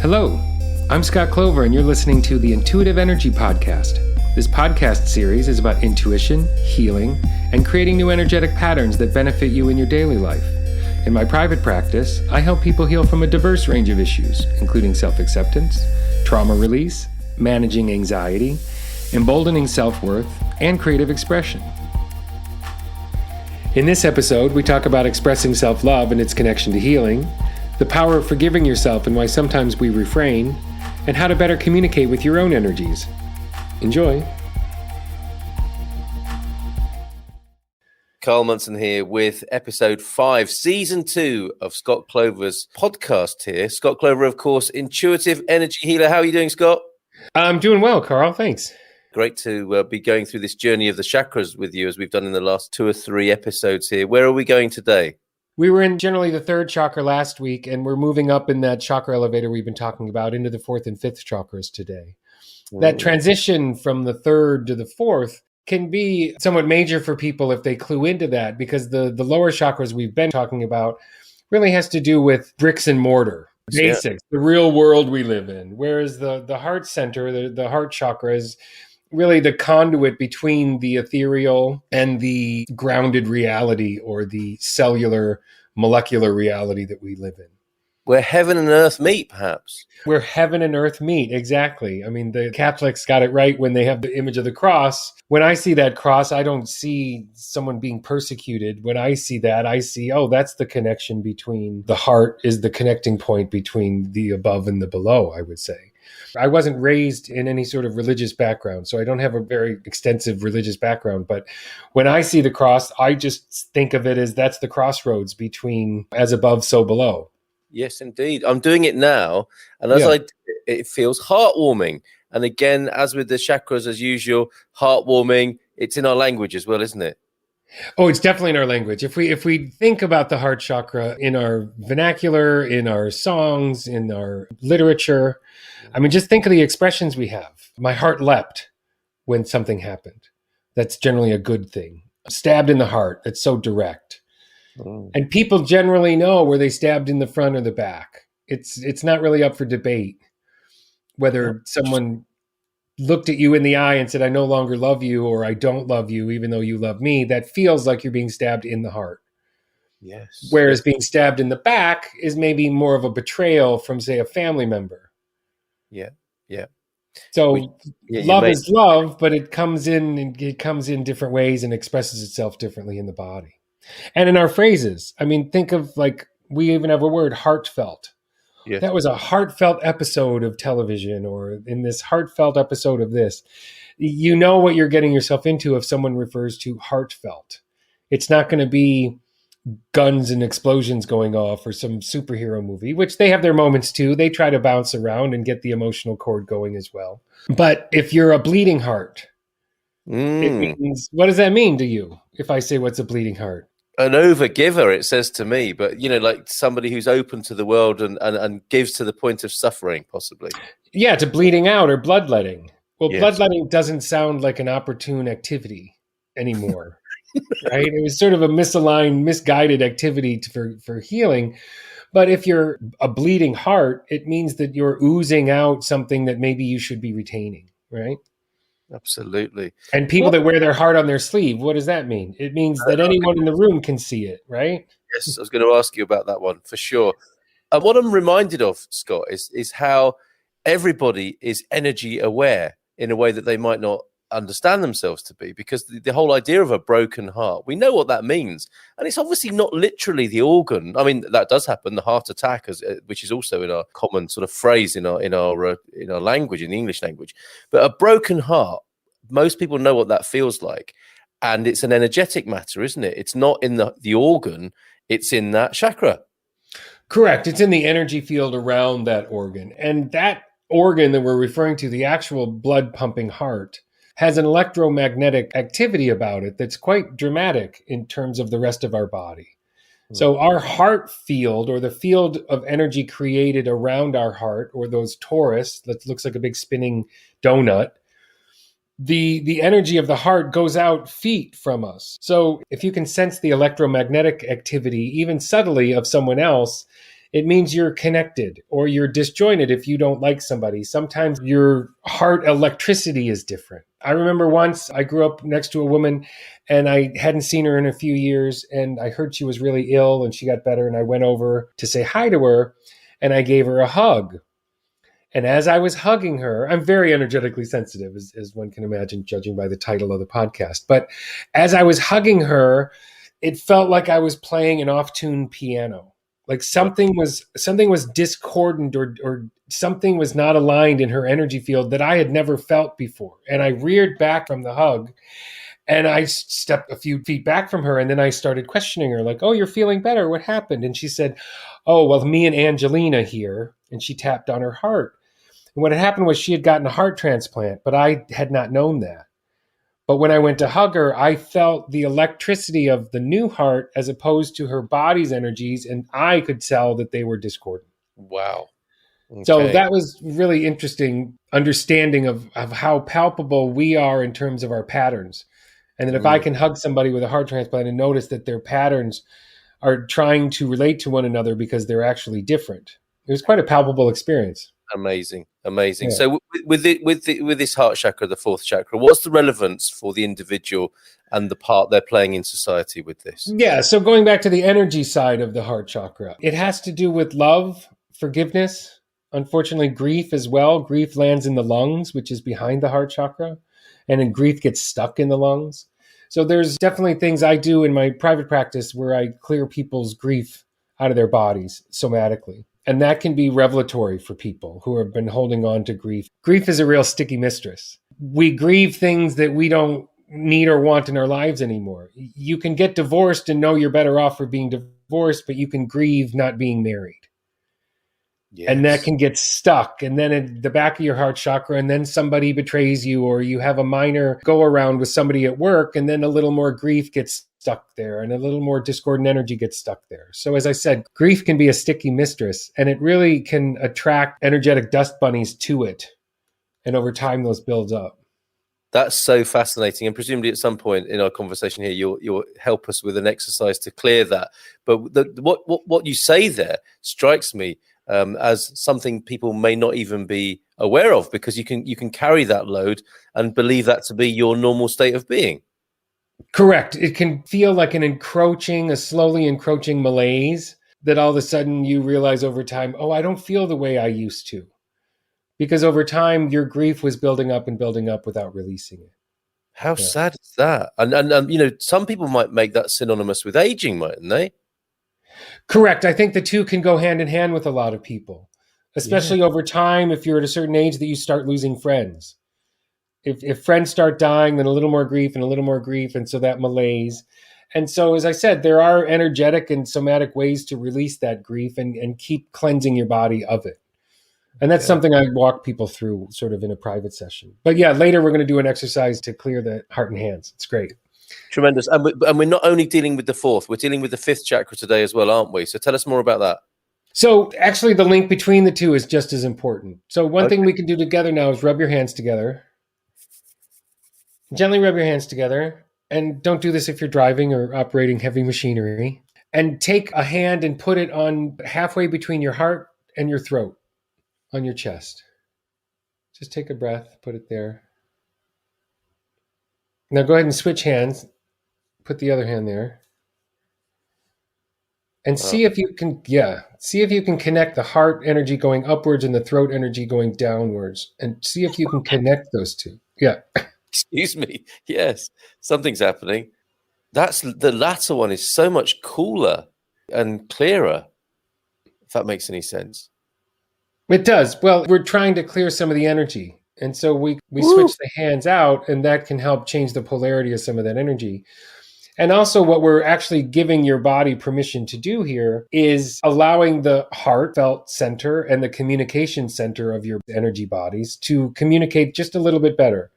Hello, I'm Scott Clover, and you're listening to the Intuitive Energy Podcast. This podcast series is about intuition, healing, and creating new energetic patterns that benefit you in your daily life. In my private practice, I help people heal from a diverse range of issues, including self-acceptance, trauma release, managing anxiety, emboldening self-worth, and creative expression. In this episode, we talk about expressing self-love and its connection to healing, the power of forgiving yourself and why sometimes we refrain, and how to better communicate with your own energies. Enjoy. Carl Munson here with episode 5, season 2 of Scott Clover's podcast here. Scott Clover, of course, intuitive energy healer. How are you doing, Scott? I'm doing well, Carl. Thanks. Great to be going through this journey of the chakras with you as we've done in the last 2 or 3 episodes here. Where are we going today? We were in generally the 3rd chakra last week, and we're moving up in that chakra elevator we've been talking about into the 4th and 5th chakras today. That transition from the 3rd to the 4th can be somewhat major for people if they clue into that, because the lower chakras we've been talking about really has to do with bricks and mortar, basics, the real world we live in. Whereas the heart center, the heart chakra is really the conduit between the ethereal and the grounded reality or the cellular, molecular reality that we live in. Where heaven and earth meet, perhaps. Where heaven and earth meet, exactly. I mean, the Catholics got it right when they have the image of the cross. When I see that cross, I don't see someone being persecuted. When I see that, I see, oh, that's the connection between the heart is the connecting point between the above and the below, I would say. I wasn't raised in any sort of religious background, so I don't have a very extensive religious background. But when I see the cross, I just think of it as that's the crossroads between as above, so below. Yes, indeed. I'm doing it now, and it feels heartwarming. And again, as with the chakras, as usual, heartwarming. It's in our language as well, isn't it? Oh, it's definitely in our language. If we think about the heart chakra in our vernacular, in our songs, in our literature, I mean, just think of the expressions we have. My heart leapt when something happened. That's generally a good thing. Stabbed in the heart. That's so direct. And people generally know were they stabbed in the front or the back. It's not really up for debate whether someone looked at you in the eye and said, I no longer love you, or I don't love you, even though you love me. That feels like you're being stabbed in the heart. Yes. Whereas being stabbed in the back is maybe more of a betrayal from, say, a family member. Yeah. So love is love, but it comes in different ways and expresses itself differently in the body. And in our phrases, I mean, think of like, we even have a word, heartfelt. Yes. That was a heartfelt episode of television, or in this heartfelt episode of this. You know what you're getting yourself into if someone refers to heartfelt. It's not going to be guns and explosions going off or some superhero movie, which they have their moments too. They try to bounce around and get the emotional cord going as well. But if you're a bleeding heart, it means, what does that mean to you if I say what's a bleeding heart? An overgiver, it says to me, but, like somebody who's open to the world and gives to the point of suffering, possibly. Yeah, to bleeding out or bloodletting. Well, yes. Bloodletting doesn't sound like an opportune activity anymore, right? It was sort of a misaligned, misguided activity for healing. But if you're a bleeding heart, it means that you're oozing out something that maybe you should be retaining, right? Absolutely. And people that wear their heart on their sleeve, what does that mean? It means that anyone in the room can see it, right? Yes, I was going to ask you about that one for sure. And what I'm reminded of, Scott, is how everybody is energy aware in a way that they might not understand themselves to be, because the whole idea of a broken heart, we know what that means. And it's obviously not literally the organ. I mean, that does happen, the heart attack, which is also in our common sort of phrase in our language, in the English language. But a broken heart, most people know what that feels like. And it's an energetic matter, isn't it? It's not in the organ, it's in that chakra. Correct. It's in the energy field around that organ. And that organ that we're referring to, the actual blood pumping heart, has an electromagnetic activity about it that's quite dramatic in terms of the rest of our body. So our heart field, or the field of energy created around our heart, or those torus that looks like a big spinning donut, the energy of the heart goes out feet from us. So if you can sense the electromagnetic activity, even subtly, of someone else, It means you're connected or you're disjointed if you don't like somebody. Sometimes your heart electricity is different. I remember once I grew up next to a woman and I hadn't seen her in a few years, and I heard she was really ill and she got better, and I went over to say hi to her and I gave her a hug. And as I was hugging her, I'm very energetically sensitive, as one can imagine, judging by the title of the podcast. But as I was hugging her, it felt like I was playing an off-tune piano. Like something was discordant, or something was not aligned in her energy field that I had never felt before. And I reared back from the hug, and I stepped a few feet back from her, and then I started questioning her, like, "Oh, you're feeling better. What happened?" And she said, "Oh, well, me and Angelina here." And she tapped on her heart. And what had happened was she had gotten a heart transplant, but I had not known that. But when I went to hug her, I felt the electricity of the new heart as opposed to her body's energies, and I could tell that they were discordant. Wow. Okay. So that was really interesting understanding of how palpable we are in terms of our patterns. And that if I can hug somebody with a heart transplant and notice that their patterns are trying to relate to one another because they're actually different, it was quite a palpable experience. Amazing. Yeah. So with this heart chakra, the fourth chakra, what's the relevance for the individual and the part they're playing in society with this? Yeah. So going back to the energy side of the heart chakra, it has to do with love, forgiveness, unfortunately, grief as well. Grief lands in the lungs, which is behind the heart chakra, and then grief gets stuck in the lungs. So there's definitely things I do in my private practice where I clear people's grief out of their bodies somatically. And that can be revelatory for people who have been holding on to grief. Grief is a real sticky mistress. We grieve things that we don't need or want in our lives anymore. You can get divorced and know you're better off for being divorced, but you can grieve not being married. Yes. And that can get stuck. And then in the back of your heart chakra, and then somebody betrays you, or you have a minor go around with somebody at work, and then a little more grief gets stuck there, and a little more discordant energy gets stuck there. So as I said, grief can be a sticky mistress, and it really can attract energetic dust bunnies to it. And over time, those build up. That's so fascinating. And presumably at some point in our conversation here, you'll help us with an exercise to clear that. But what you say there strikes me as something people may not even be aware of, because you can carry that load and believe that to be your normal state of being. Correct. It can feel like a slowly encroaching malaise that all of a sudden you realize over time, oh, I don't feel the way I used to. Because over time, your grief was building up without releasing it. How sad is that? And some people might make that synonymous with aging, mightn't they? Correct. I think the two can go hand in hand with a lot of people, especially over time. If you're at a certain age that you start losing friends, if friends start dying, then a little more grief and a little more grief. And so that malaise. And so, as I said, there are energetic and somatic ways to release that grief and keep cleansing your body of it. And that's something I walk people through sort of in a private session. But yeah, later we're going to do an exercise to clear the heart and hands. It's great. Tremendous. And we're not only dealing with the fourth, we're dealing with the fifth chakra today as well, aren't we? So tell us more about that. So actually the link between the two is just as important. So one thing we can do together now is rub your hands together. Gently rub your hands together. And don't do this if you're driving or operating heavy machinery. And take a hand and put it on halfway between your heart and your throat, on your chest. Just take a breath, put it there. Now go ahead and switch hands. Put the other hand there. And see if you can connect the heart energy going upwards and the throat energy going downwards. And see if you can connect those two. Yeah. Excuse me. Yes, something's happening. The latter one is so much cooler and clearer, if that makes any sense. It does. Well, we're trying to clear some of the energy. And so we switch the hands out, and that can help change the polarity of some of that energy. And also what we're actually giving your body permission to do here is allowing the heartfelt center and the communication center of your energy bodies to communicate just a little bit better,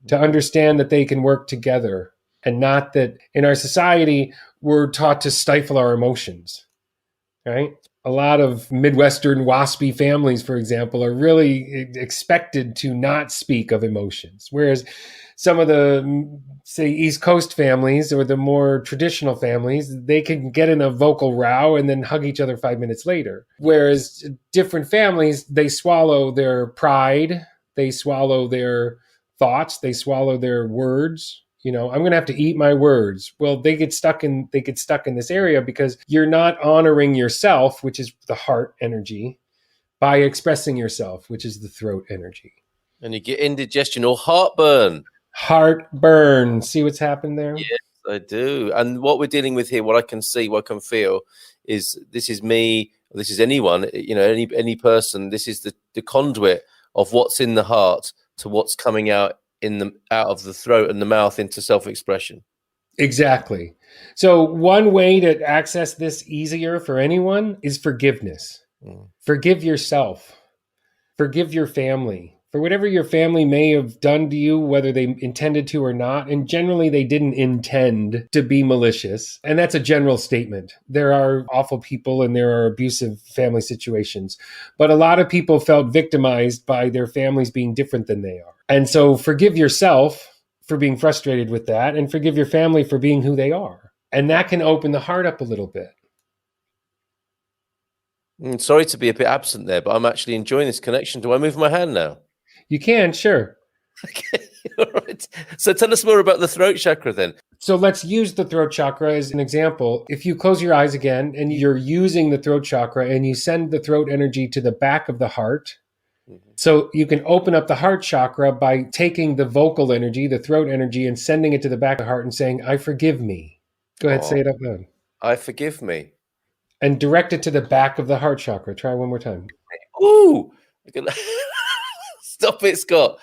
to understand that they can work together, and not that in our society, we're taught to stifle our emotions, right? A lot of Midwestern waspy families, for example, are really expected to not speak of emotions. Whereas some of the, say, East Coast families or the more traditional families, they can get in a vocal row and then hug each other 5 minutes later. Whereas different families, they swallow their pride, they swallow their thoughts, they swallow their words. I'm going to have to eat my words. Well, they get stuck in this area because you're not honoring yourself, which is the heart energy, by expressing yourself, which is the throat energy. And you get indigestion or heartburn. Heartburn. See what's happened there? Yes, I do. And what we're dealing with here, what I can see, what I can feel, is this is me, this is anyone, any person. This is the conduit of what's in the heart to what's coming out out of the throat and the mouth into self-expression. Exactly. So one way to access this easier for anyone is forgiveness. Forgive yourself. Forgive your family for whatever your family may have done to you, whether they intended to or not. And generally, they didn't intend to be malicious. And that's a general statement. There are awful people and there are abusive family situations. But a lot of people felt victimized by their families being different than they are. And so forgive yourself for being frustrated with that and forgive your family for being who they are. And that can open the heart up a little bit. Sorry to be a bit absent there, but I'm actually enjoying this connection. Do I move my hand now? You can, sure. Okay, all right. So tell us more about the throat chakra then. So let's use the throat chakra as an example. If you close your eyes again and you're using the throat chakra and you send the throat energy to the back of the heart, so you can open up the heart chakra by taking the vocal energy, the throat energy, and sending it to the back of the heart and saying, I forgive me. Go ahead, say it up loud. I forgive me. And direct it to the back of the heart chakra. Try one more time. Ooh! Stop it, Scott.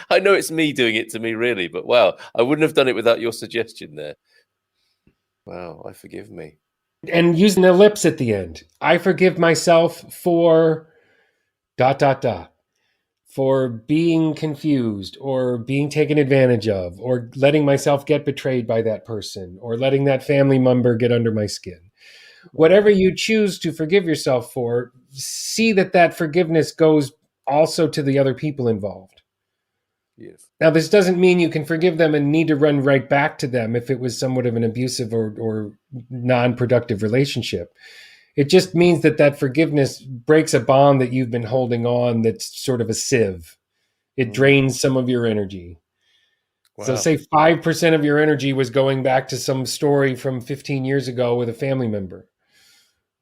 I know it's me doing it to me, really, but wow, I wouldn't have done it without your suggestion there. Wow, I forgive me. And using the lips at the end. I forgive myself for ... for being confused or being taken advantage of or letting myself get betrayed by that person or letting that family member get under my skin. Whatever you choose to forgive yourself for, see that forgiveness goes also to the other people involved. Yes. Now, this doesn't mean you can forgive them and need to run right back to them if it was somewhat of an abusive or non-productive relationship. It just means that forgiveness breaks a bond that you've been holding on that's sort of a sieve. It drains some of your energy. Wow. So say 5% of your energy was going back to some story from 15 years ago with a family member.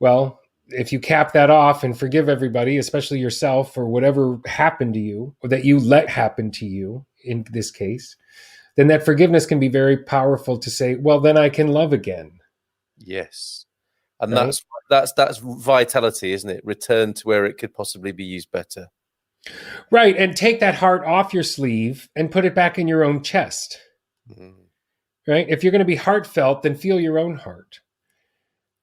Well, if you cap that off and forgive everybody, especially yourself, for whatever happened to you or that you let happen to you in this case, then that forgiveness can be very powerful to say, well, then I can love again. Yes. And right? that's vitality, isn't it? Return to where it could possibly be used better. Right. And take that heart off your sleeve and put it back in your own chest. Right. If you're going to be heartfelt, then feel your own heart.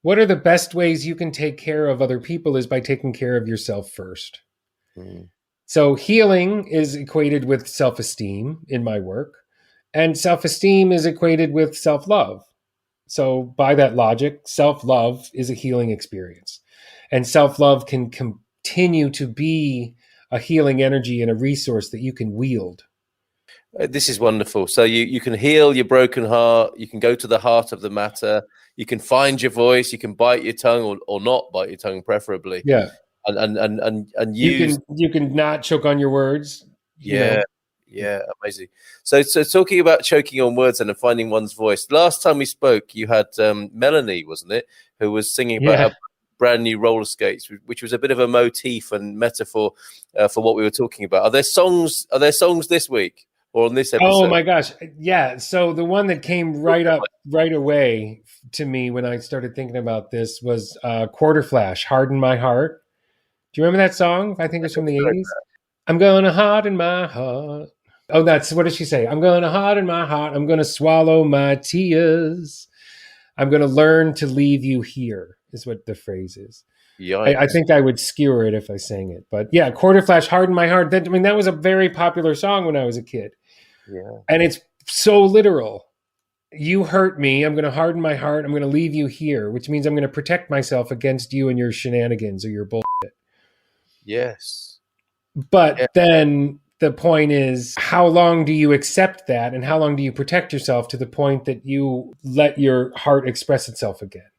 What are the best ways you can take care of other people is by taking care of yourself first. So healing is equated with self-esteem in my work, and self-esteem is equated with self-love. So by that logic, self-love is a healing experience, and self-love can continue to be a healing energy and a resource that you can wield. This is wonderful. So you can heal your broken heart. You can go to the heart of the matter. You can find your voice. You can bite your tongue or not bite your tongue, preferably. Yeah. And use. You can not choke on your words. Yeah. Yeah. Amazing. So talking about choking on words and finding one's voice. Last time we spoke, you had Melanie, wasn't it, who was singing about her brand new roller skates, which was a bit of a motif and metaphor for what we were talking about. Are there songs this week? Or on this episode? Oh my gosh. Yeah. So the one that came right away to me when I started thinking about this was Quarter Flash, Harden My Heart. Do you remember that song? I think it's from the 80s. I'm going to harden my heart. Oh, what does she say? I'm going to harden my heart. I'm going to swallow my tears. I'm going to learn to leave you here is what the phrase is. I think I would skewer it if I sang it. But yeah, Quarter Flash, Harden My Heart. That was a very popular song when I was a kid. Yeah. And it's so literal. You hurt me. I'm going to harden my heart. I'm going to leave you here, which means I'm going to protect myself against you and your shenanigans or your bullshit. Yes. But then the point is, how long do you accept that, and how long do you protect yourself to the point that you let your heart express itself again?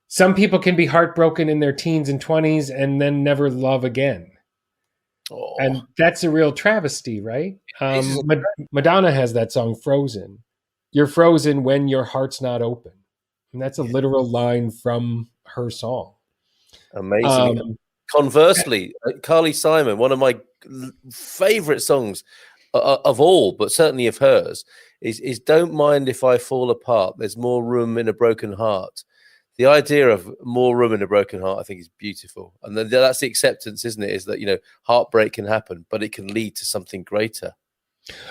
Some people can be heartbroken in their teens and 20s and then never love again. Oh. And that's a real travesty, right? Madonna has that song, Frozen. You're frozen when your heart's not open. And that's a literal line from her song. Amazing. Conversely, Carly Simon, one of my favorite songs of all, but certainly of hers, is Don't Mind If I Fall Apart. There's more room in a broken heart. The idea of more room in a broken heart, I think, is beautiful. And that's the acceptance, isn't it? Is that, heartbreak can happen, but it can lead to something greater.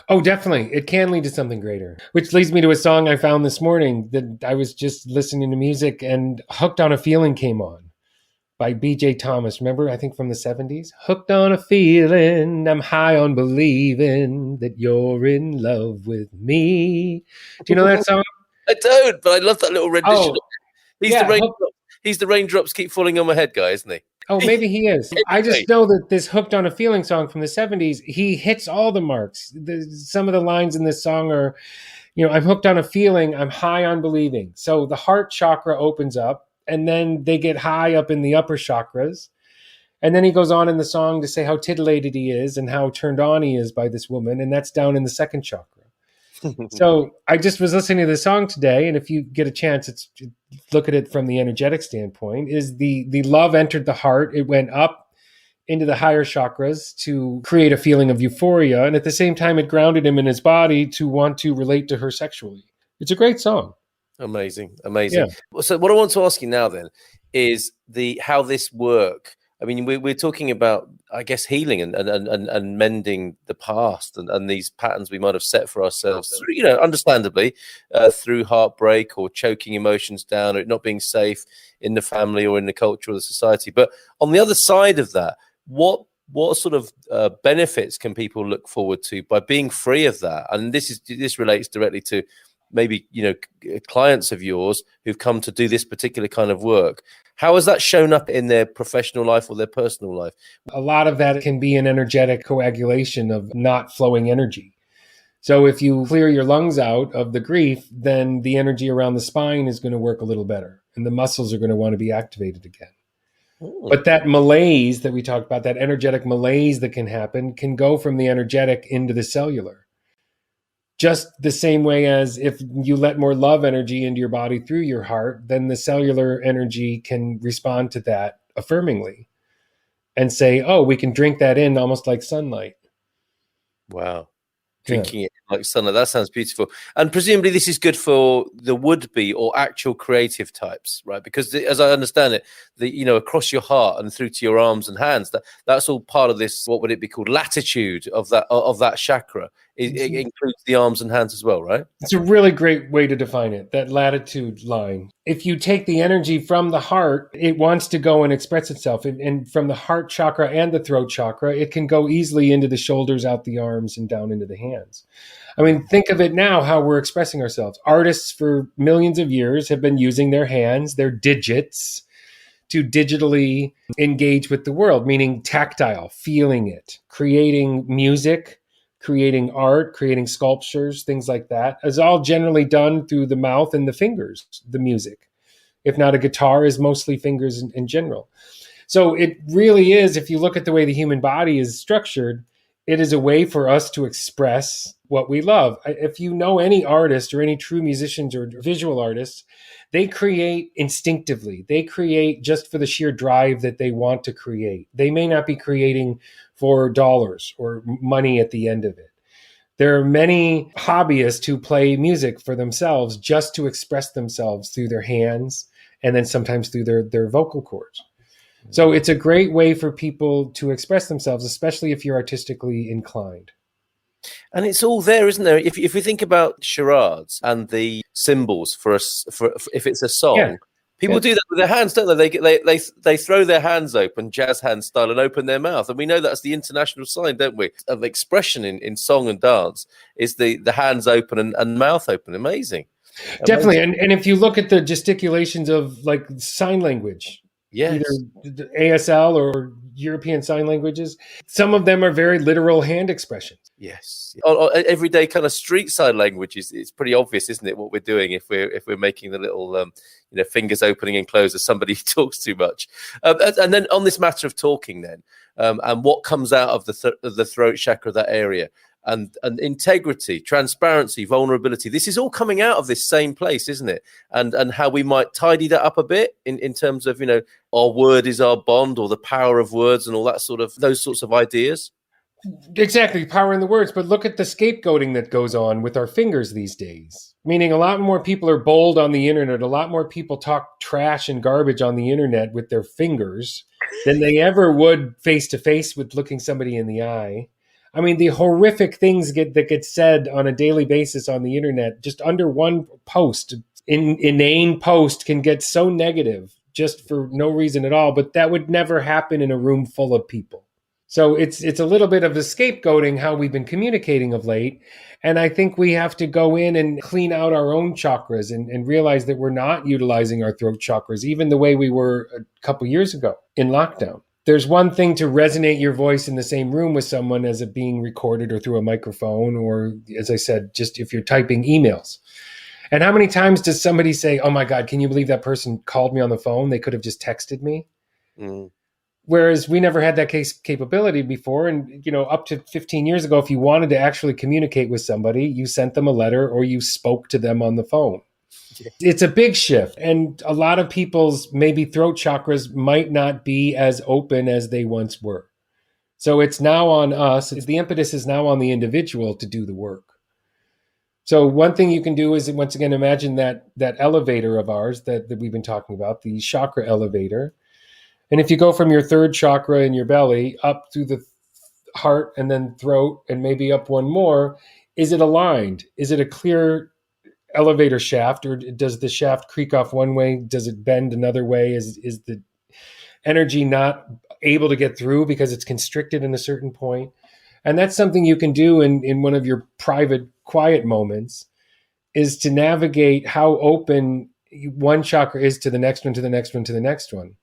Oh, definitely. It can lead to something greater, which leads me to a song I found this morning that I was just listening to music, and Hooked on a Feeling came on by B.J. Thomas. Remember, I think from the 70s? Hooked on a feeling, I'm high on believing that you're in love with me. Do you know that song? I don't, but I love that little rendition. Oh, He's the raindrops keep falling on my head guy, isn't he? Oh, maybe he is. I just know that this Hooked on a Feeling song from the 70s, he hits all the marks. Some of the lines in this song are, I'm hooked on a feeling, I'm high on believing. So the heart chakra opens up, and then they get high up in the upper chakras. And then he goes on in the song to say how titillated he is and how turned on he is by this woman. And that's down in the second chakra. So I just was listening to the song today. And if you get a chance, look at it from the energetic standpoint, is the love entered the heart. It went up into the higher chakras to create a feeling of euphoria. And at the same time, it grounded him in his body to want to relate to her sexually. It's a great song. Amazing. Yeah. So what I want to ask you now then is how this work. I mean, we're talking about, I guess, healing and mending the past and these patterns we might have set for ourselves, understandably, through heartbreak or choking emotions down or it not being safe in the family or in the culture or the society. But on the other side of that, what sort of benefits can people look forward to by being free of that? And this relates directly to maybe clients of yours who've come to do this particular kind of work. How has that shown up in their professional life or their personal life? A lot of that can be an energetic coagulation of not flowing energy. So if you clear your lungs out of the grief, then the energy around the spine is going to work a little better, and the muscles are going to want to be activated again. Ooh. But that malaise that we talked about, that energetic malaise that can happen, can go from the energetic into the cellular. Just the same way as if you let more love energy into your body through your heart, then the cellular energy can respond to that affirmingly and say, oh, we can drink that in almost like sunlight. Wow. Drinking it like sunlight. That sounds beautiful. And presumably this is good for the would-be or actual creative types, right? Because as I understand it, across your heart and through to your arms and hands, that's all part of this, what would it be called? Latitude of that chakra. It includes the arms and hands as well, right? It's a really great way to define it, that latitude line. If you take the energy from the heart, it wants to go and express itself. And from the heart chakra and the throat chakra, it can go easily into the shoulders, out the arms, and down into the hands. I mean, think of it now, how we're expressing ourselves. Artists for millions of years have been using their hands, their digits, to digitally engage with the world, meaning tactile, feeling it, creating music, creating art, creating sculptures, things like that, is all generally done through the mouth and the fingers, the music. If not, a guitar is mostly fingers in general. So it really is, if you look at the way the human body is structured, it is a way for us to express what we love. If you know any artist or any true musicians or visual artists, they create instinctively. They create just for the sheer drive that they want to create. They may not be creating for dollars or money at the end of it. There are many hobbyists who play music for themselves just to express themselves through their hands and then sometimes through their vocal cords. So it's a great way for people to express themselves, especially if you're artistically inclined. And it's all there, isn't there? If we think about charades and the symbols for if it's a song, people do that with their hands, don't they? They throw their hands open, jazz hand style, and open their mouth. And we know that's the international sign, don't we, of expression in song and dance is the hands open and mouth open. Amazing. Definitely. And if you look at the gesticulations of like sign language, either ASL or European Sign Languages. Some of them are very literal hand expressions. Yes. Everyday kind of street sign language it's pretty obvious, isn't it, what we're doing if we're making the little fingers opening and close as somebody talks too much. And then on this matter of talking then, and what comes out of the throat chakra, that area, and integrity, transparency, vulnerability, this is all coming out of this same place, isn't it? And how we might tidy that up a bit in terms of, our word is our bond, or the power of words and all that those sorts of ideas. Exactly, power in the words. But look at the scapegoating that goes on with our fingers these days. Meaning a lot more people are bold on the internet. A lot more people talk trash and garbage on the internet with their fingers than they ever would face to face with looking somebody in the eye. I mean, the horrific things that get said on a daily basis on the internet, just under one post, inane post, can get so negative just for no reason at all. But that would never happen in a room full of people. So it's a little bit of the scapegoating how we've been communicating of late. And I think we have to go in and clean out our own chakras and realize that we're not utilizing our throat chakras, even the way we were a couple years ago in lockdown. There's one thing to resonate your voice in the same room with someone as it being recorded or through a microphone, or, as I said, just if you're typing emails. And how many times does somebody say, oh my God, can you believe that person called me on the phone? They could have just texted me. Mm. Whereas we never had that capability before. And, up to 15 years ago, if you wanted to actually communicate with somebody, you sent them a letter or you spoke to them on the phone. Yeah. It's a big shift. And a lot of people's maybe throat chakras might not be as open as they once were. So it's now on us. The impetus is now on the individual to do the work. So one thing you can do is, once again, imagine that elevator of ours that we've been talking about, the chakra elevator. And if you go from your third chakra in your belly up through the heart and then throat and maybe up one more, is it aligned? Is it a clear elevator shaft, or does the shaft creak off one way? Does it bend another way? Is the energy not able to get through because it's constricted in a certain point? And that's something you can do in one of your private quiet moments, is to navigate how open one chakra is to the next one, to the next one, to the next one.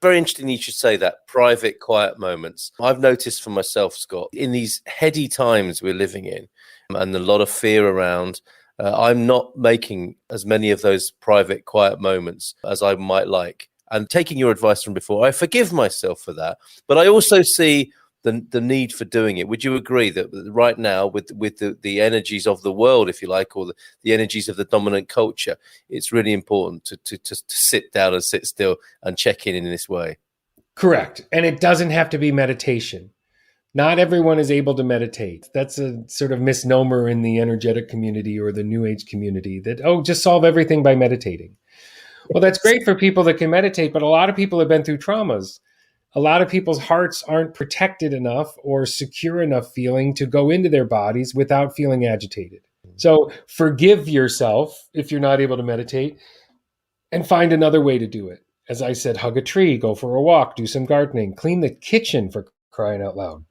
Very interesting you should say that, private, quiet moments. I've noticed for myself, Scott, in these heady times we're living in and a lot of fear around, I'm not making as many of those private, quiet moments as I might like. And taking your advice from before, I forgive myself for that. But I also see the need for doing it. Would you agree that right now, with the energies of the world, if you like, or the energies of the dominant culture, it's really important to sit down and sit still and check in this way? Correct. And it doesn't have to be meditation. Not everyone is able to meditate. That's a sort of misnomer in the energetic community or the New Age community that, just solve everything by meditating. Well, that's great for people that can meditate, but a lot of people have been through traumas. A lot of people's hearts aren't protected enough or secure enough feeling to go into their bodies without feeling agitated. So forgive yourself if you're not able to meditate and find another way to do it. As I said, hug a tree, go for a walk, do some gardening, clean the kitchen, for crying out loud.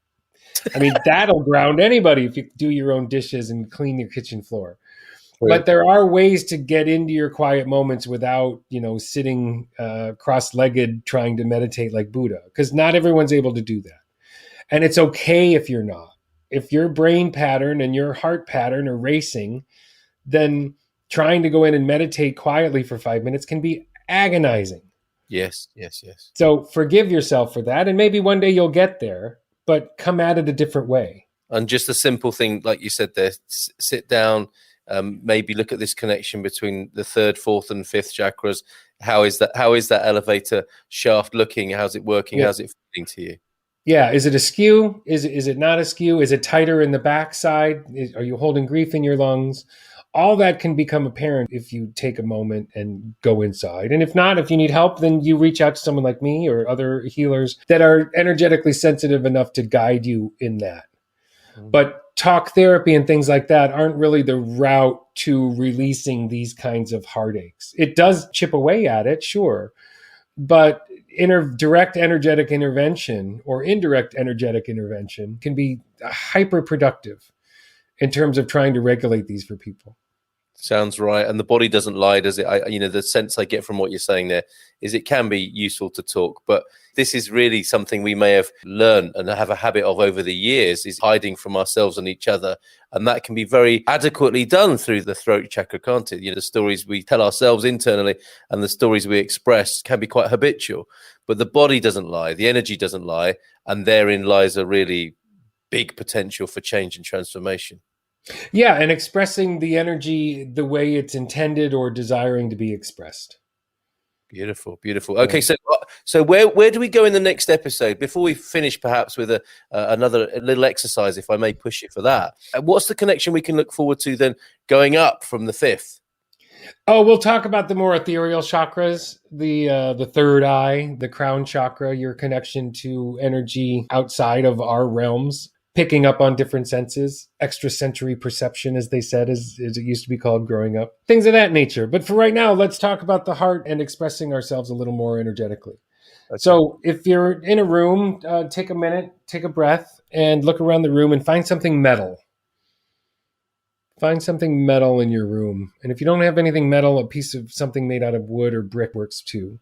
I mean, that'll ground anybody if you do your own dishes and clean your kitchen floor. But there are ways to get into your quiet moments without, sitting cross-legged trying to meditate like Buddha, because not everyone's able to do that. And it's okay if you're not. If your brain pattern and your heart pattern are racing, then trying to go in and meditate quietly for 5 minutes can be agonizing. Yes. So forgive yourself for that. And maybe one day you'll get there, but come at it a different way. And just a simple thing, like you said there, sit down, maybe look at this connection between the third, fourth, and fifth chakras. How is that elevator shaft looking? How's it working? Yeah. How's it feeling to you? Yeah. Is it askew? Is it not askew? Is it tighter in the backside? Are you holding grief in your lungs? All that can become apparent if you take a moment and go inside. And if not, if you need help, then you reach out to someone like me or other healers that are energetically sensitive enough to guide you in that. But talk therapy and things like that aren't really the route to releasing these kinds of heartaches. It does chip away at it, sure. But direct energetic intervention or indirect energetic intervention can be hyper productive in terms of trying to regulate these for people. Sounds right. And the body doesn't lie, does it? The sense I get from what you're saying there is it can be useful to talk, but this is really something we may have learned and have a habit of over the years, is hiding from ourselves and each other. And that can be very adequately done through the throat chakra, can't it? The stories we tell ourselves internally and the stories we express can be quite habitual, but the body doesn't lie, the energy doesn't lie, and therein lies a really big potential for change and transformation. Yeah, and expressing the energy the way it's intended or desiring to be expressed. Beautiful, beautiful. Okay, so where do we go in the next episode? Before we finish, perhaps with another little exercise, if I may push it for that. What's the connection we can look forward to then going up from the 5th? Oh, we'll talk about the more ethereal chakras, the third eye, the crown chakra, your connection to energy outside of our realms, picking up on different senses, extrasensory perception, as they said, as it used to be called growing up, things of that nature. But for right now, let's talk about the heart and expressing ourselves a little more energetically. Okay. So if you're in a room, take a minute, take a breath, and look around the room and find something metal. Find something metal in your room. And if you don't have anything metal, a piece of something made out of wood or brick works too.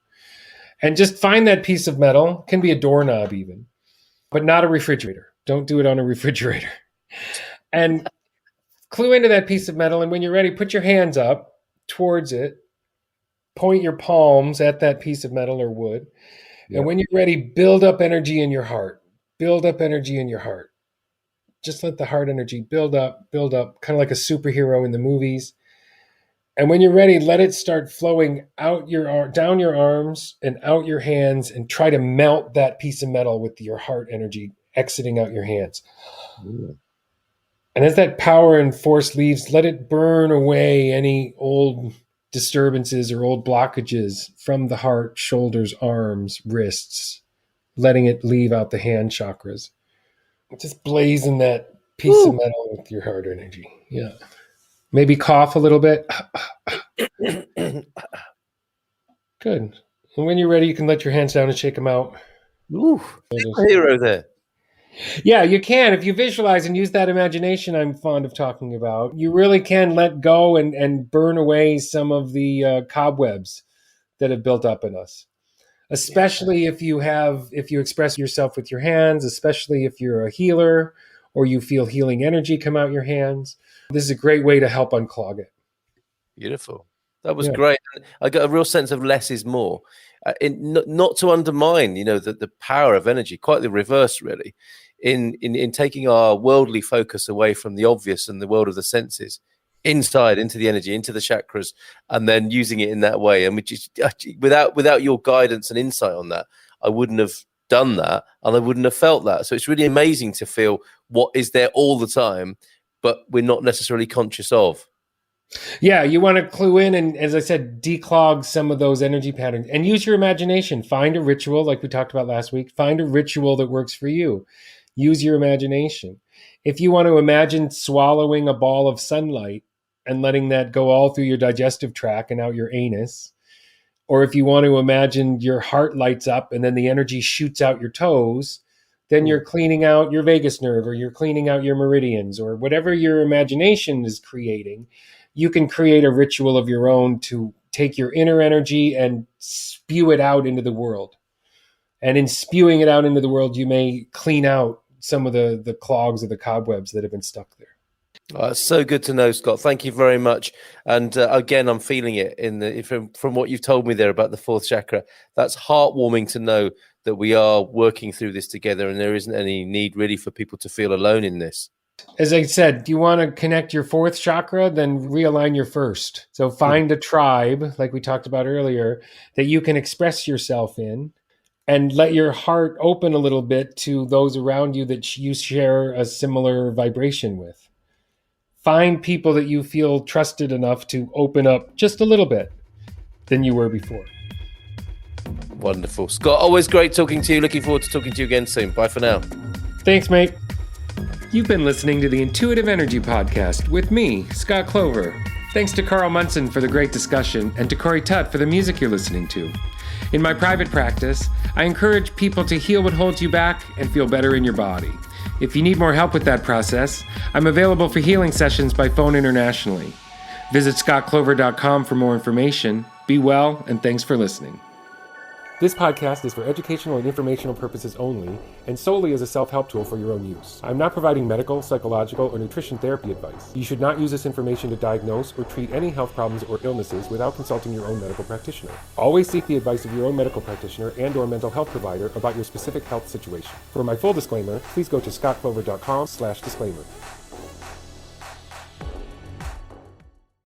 And just find that piece of metal, can be a doorknob even, but not a refrigerator. Don't do it on a refrigerator. And clue into that piece of metal. And when you're ready, put your hands up towards it. Point your palms at that piece of metal or wood. Yep. And when you're ready, build up energy in your heart. Build up energy in your heart. Just let the heart energy build up, kind of like a superhero in the movies. And when you're ready, let it start flowing out down your arms and out your hands, and try to melt that piece of metal with your heart energy exiting out your hands. Ooh. And as that power and force leaves, let it burn away any old disturbances or old blockages from the heart, shoulders, arms, wrists, letting it leave out the hand chakras. Just blazing that piece of metal with your heart energy. Yeah. Maybe cough a little bit. Good. And when you're ready, you can let your hands down and shake them out. Ooh, hero there. Yeah, you can. If you visualize and use that imagination I'm fond of talking about, you really can let go and burn away some of the cobwebs that have built up in us. Especially if you express yourself with your hands, especially if you're a healer or you feel healing energy come out your hands. This is a great way to help unclog it. Beautiful. That was great. I got a real sense of less is more. Not to undermine, the power of energy, quite the reverse, really, in taking our worldly focus away from the obvious and the world of the senses, inside into the energy, into the chakras, and then using it in that way. And without your guidance and insight on that, I wouldn't have done that, and I wouldn't have felt that. So it's really amazing to feel what is there all the time, but we're not necessarily conscious of. Yeah, you want to clue in and, as I said, declog some of those energy patterns and use your imagination. Find a ritual, like we talked about last week. Find a ritual that works for you. Use your imagination. If you want to imagine swallowing a ball of sunlight and letting that go all through your digestive tract and out your anus, or if you want to imagine your heart lights up and then the energy shoots out your toes, then you're cleaning out your vagus nerve, or you're cleaning out your meridians, or whatever your imagination is creating. You can create a ritual of your own to take your inner energy and spew it out into the world. And in spewing it out into the world, you may clean out some of the clogs or the cobwebs that have been stuck there. Oh, it's so good to know, Scott. Thank you very much. And again, I'm feeling it from what you've told me there about the 4th chakra. That's heartwarming to know that we are working through this together, and there isn't any need really for people to feel alone in this. As I said, do you want to connect your 4th chakra? Then realign your 1st. So find a tribe, like we talked about earlier, that you can express yourself in, and let your heart open a little bit to those around you that you share a similar vibration with. Find people that you feel trusted enough to open up just a little bit than you were before. Wonderful. Scott, always great talking to you. Looking forward to talking to you again soon. Bye for now. Thanks, mate. You've been listening to the Intuitive Energy Podcast with me, Scott Clover. Thanks to Carl Munson for the great discussion, and to Corey Tutt for the music you're listening to. In my private practice, I encourage people to heal what holds you back and feel better in your body. If you need more help with that process, I'm available for healing sessions by phone internationally. Visit scottclover.com for more information. Be well, and thanks for listening. This podcast is for educational and informational purposes only, and solely as a self-help tool for your own use. I'm not providing medical, psychological, or nutrition therapy advice. You should not use this information to diagnose or treat any health problems or illnesses without consulting your own medical practitioner. Always seek the advice of your own medical practitioner and/or mental health provider about your specific health situation. For my full disclaimer, please go to scottclover.com/disclaimer.